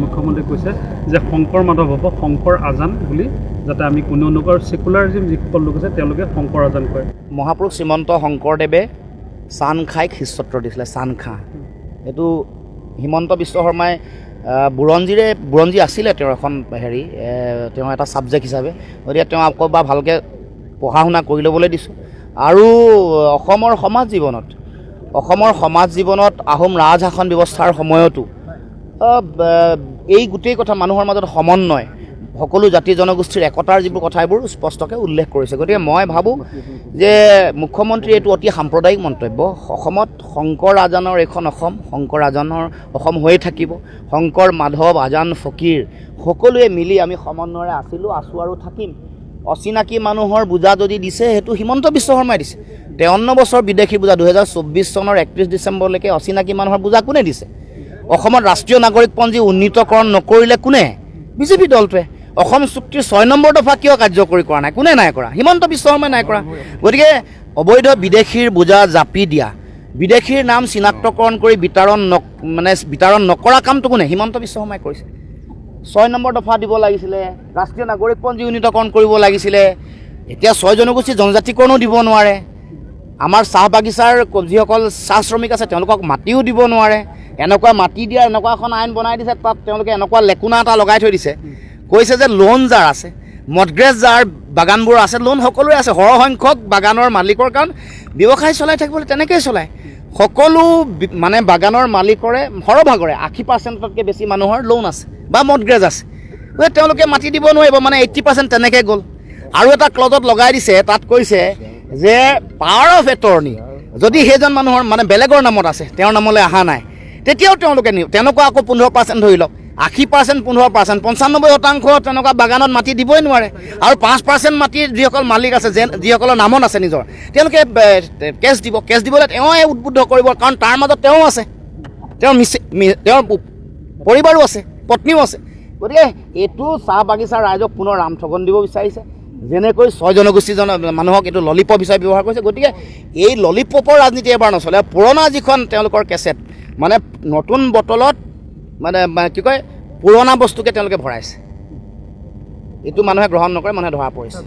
মুখ্যমন্ত্ৰীয়ে কৈছে যে শংকৰ মাধৱ হ'ব, শংকৰ আজান বুলি যাতে আমি কোনেও নকওঁ। সেকুলাৰিজিম যিসকল লোক আছে তেওঁলোকে শংকৰ আজান কয়। মহাপুৰুষ শ্ৰীমন্ত শংকৰদেৱে চান খাইক শিষ্যত্ব দিছিলে, চান খা। এইটো হিমন্ত বিশ্ব শৰ্মাই বুৰঞ্জী আছিলে তেওঁৰ এখন তেওঁ এটা ছাবজেক্ট হিচাপে, গতিকে তেওঁ আকৌ বা ভালকৈ পঢ়া শুনা কৰি ল'বলৈ দিছোঁ। আৰু অসমৰ সমাজ জীৱনত আহোম ৰাজশাসন ব্যৱস্থাৰ সময়তো এই গোটেই কথা মানুহৰ মাজত সমন্বয়, সকলো জাতি জনগোষ্ঠীৰ একতাৰ যিবোৰ কথা এইবোৰ স্পষ্টকৈ উল্লেখ কৰিছে। গতিকে মই ভাবোঁ যে মুখ্যমন্ত্ৰী এইটো অতি সাম্প্ৰদায়িক মন্তব্য। অসমত শংকৰ আজানৰ এইখন অসম, শংকৰ আজানৰ অসম হৈয়ে থাকিব। শংকৰ মাধৱ আজান ফকীৰ সকলোৱে মিলি আমি সমন্বয়েৰে আছোঁ আৰু থাকিম। অচিনাকি মানুহৰ বোজা যদি দিছে সেইটো হিমন্ত বিশ্ব শৰ্মাই দিছে। 53 বছৰ বিদেশী বোজা 2024 চনৰ 31 ডিচেম্বৰলৈকে অচিনাকি মানুহৰ বোজা কোনে দিছে? অসমত ৰাষ্ট্ৰীয় নাগৰিকপঞ্জী উন্নীতকৰণ নকৰিলে কোনে? বিজেপি দলটোৱে। অসম চুক্তিৰ 6 নম্বৰ দফা কিয় কাৰ্যকৰী কৰা নাই? কোনে নাই কৰা? হিমন্ত বিশ্ব শৰ্মাই নাই কৰা। গতিকে অবৈধ বিদেশীৰ বোজা জাপি দিয়া, বিদেশীৰ নাম চিনাক্তকৰণ কৰি বিতৰণ নকৰা কামটো কোনে? হিমন্ত বিশ্ব শৰ্মাই কৰিছে। 6 নম্বৰ দফা দিব লাগিছিলে, ৰাষ্ট্ৰীয় নাগৰিকপঞ্জী উন্নীতকৰণ কৰিব লাগিছিলে। এতিয়া 6 জনগোষ্ঠী জনজাতিকৰণো দিব নোৱাৰে। আমাৰ চাহ বাগিচাৰ যিসকল চাহ শ্ৰমিক আছে তেওঁলোকক মাটিও দিব নোৱাৰে। এনেকুৱা মাটি দিয়াৰ এনেকুৱা এখন আইন বনাই দিছে, তাত তেওঁলোকে এনেকুৱা লেকুনা এটা লগাই থৈ দিছে। কৈছে যে লোন যাৰ আছে, মডগ্ৰেজ যাৰ বাগানবোৰ আছে, লোন সকলোৰে আছে। সৰহসংখ্যক বাগানৰ মালিকৰ কাৰণ ব্যৱসায় চলাই থাকিবলৈ তেনেকৈয়ে চলায়। সকলো বাগানৰ মালিকৰে সৰহভাগৰে 80%তকৈ বেছি মানুহৰ লোন আছে বা মডগ্ৰেজ আছে। গতিকে তেওঁলোকে মাটি দিব নোৱাৰিব, 80% তেনেকৈ গ'ল। আৰু এটা ক্লজত লগাই দিছে, তাত কৈছে যে পাৱাৰ অফ এটৰ্নি যদি সেইজন মানুহৰ বেলেগৰ নামত আছে, তেওঁৰ নামলৈ অহা নাই, তেতিয়াও তেওঁলোকে তেনেকুৱা আকৌ 15% ধৰি লওক, 80% 15%, 95% তেনেকুৱা বাগানত মাটি দিবই নোৱাৰে। আৰু 5% মাটিৰ যিসকল মালিক আছে, যিসকলৰ নামত আছে নিজৰ, তেওঁলোকে কেছ দিবলৈ তেওঁৱে উদ্বুদ্ধ কৰিব, কাৰণ তাৰ মাজত তেওঁ আছে, তেওঁৰ পৰিবাৰো আছে, পত্নীও আছে। গতিকে এইটো চাহ বাগিচাৰ ৰাইজক পুনৰ ৰামঠগন দিব বিচাৰিছে। যেনেকৈ 6 জনগোষ্ঠী মানুহক এইটো ললিপপ হিচাপে ব্যৱহাৰ কৰিছে। গতিকে এই ললিপপৰ ৰাজনীতি এবাৰ নচলে। পুৰণা যিখন তেওঁলোকৰ কেছেট, নতুন বটলত পুৰণা বস্তুকে তেওঁলোকে ভৰাইছে। এইটো মানুহে গ্ৰহণ নকৰে, মানুহে ধৰা পৰিছে।